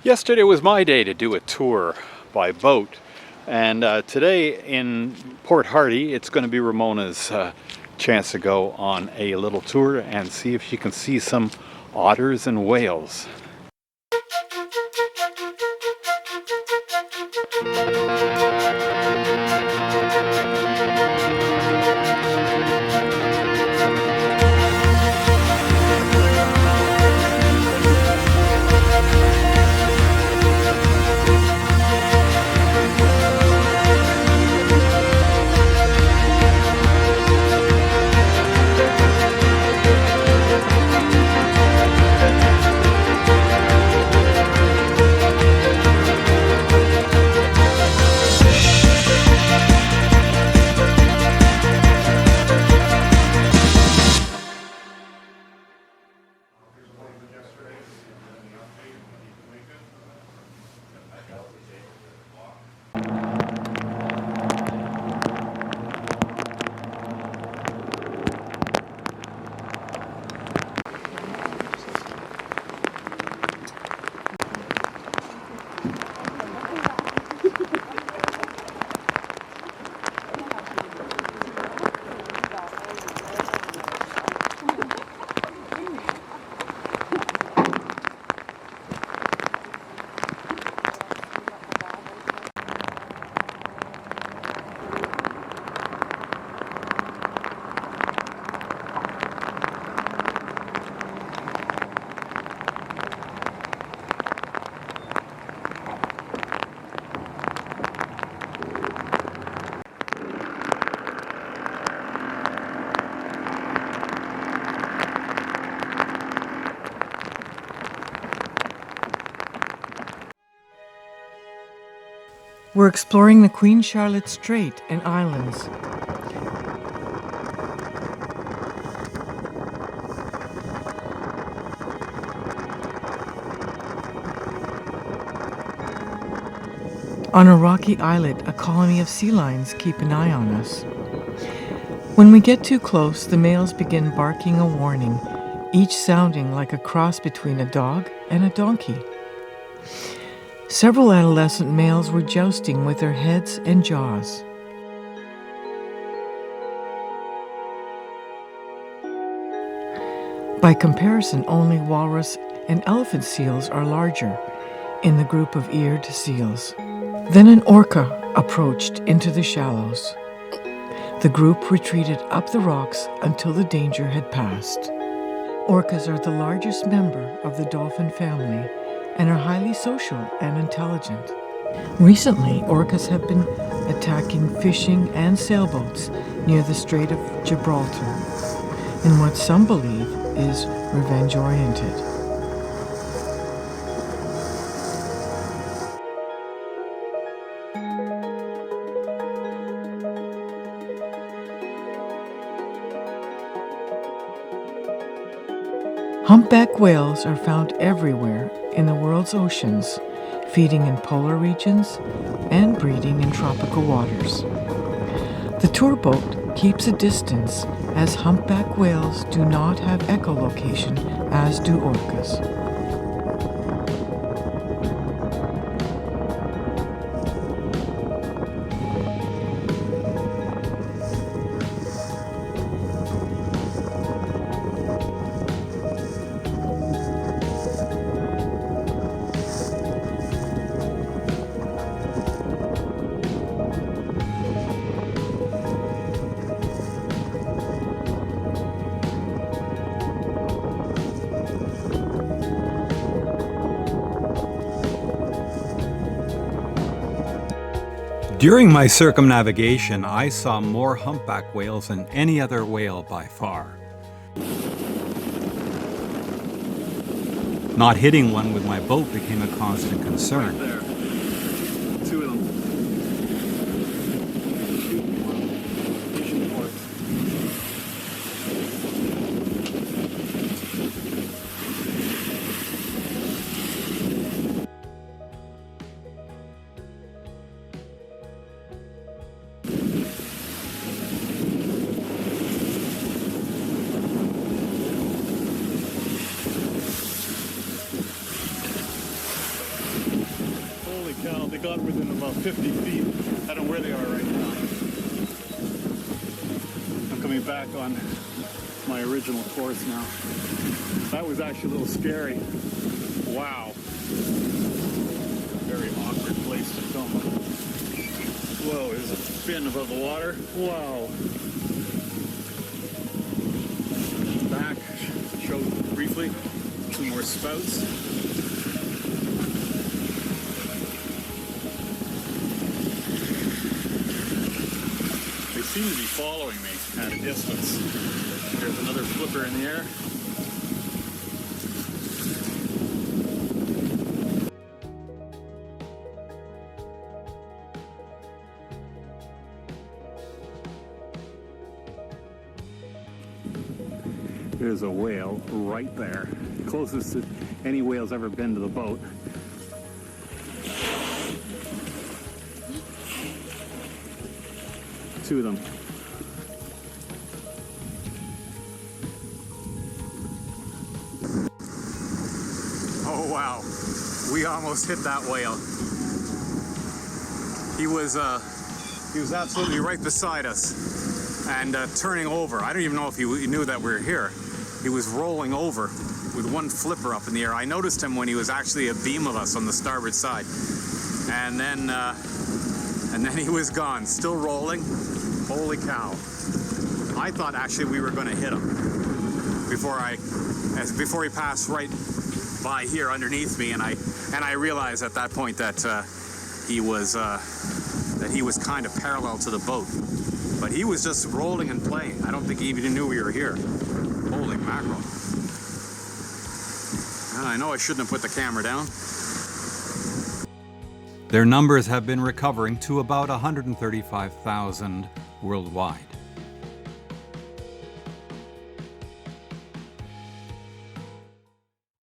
Yesterday was my day to do a tour by boat, and today in Port Hardy it's going to be Ramona's chance to go on a little tour and see if she can see some otters and whales. We're exploring the Queen Charlotte Strait and islands. On a rocky islet, a colony of sea lions keep an eye on us. When we get too close, the males begin barking a warning, each sounding like a cross between a dog and a donkey. Several adolescent males were jousting with their heads and jaws. By comparison, only walrus and elephant seals are larger in the group of eared seals. Then an orca approached into the shallows. The group retreated up the rocks until the danger had passed. Orcas are the largest member of the dolphin family and are highly social and intelligent. Recently, orcas have been attacking fishing and sailboats near the Strait of Gibraltar in what some believe is revenge-oriented. Humpback whales are found everywhere in the world's oceans, feeding in polar regions and breeding in tropical waters. The tour boat keeps a distance as humpback whales do not have echolocation as do orcas. During my circumnavigation, I saw more humpback whales than any other whale by far. Not hitting one with my boat became a constant concern. Right there. Two of them. 50 feet. I don't know where they are right now. I'm coming back on my original course now. That was actually a little scary. Wow. Very awkward place to film. Whoa, there's a fin above the water. Wow. Back, show briefly, two more spouts. They seem to be following me at a distance. There's another flipper in the air. There's a whale right there. Closest that any whale's ever been to the boat. Two of them. Oh wow, we almost hit that whale. He was absolutely right beside us and turning over. I don't even know if he knew that we were here. He was rolling over with one flipper up in the air. I noticed him when he was actually a beam of us on the starboard side. And then he was gone, still rolling. Holy cow. I thought actually we were gonna hit him before he passed right by here underneath me, and I realized at that point that he was kind of parallel to the boat. But he was just rolling and playing. I don't think he even knew we were here. Holy mackerel. I know I shouldn't have put the camera down. Their numbers have been recovering to about 135,000 worldwide.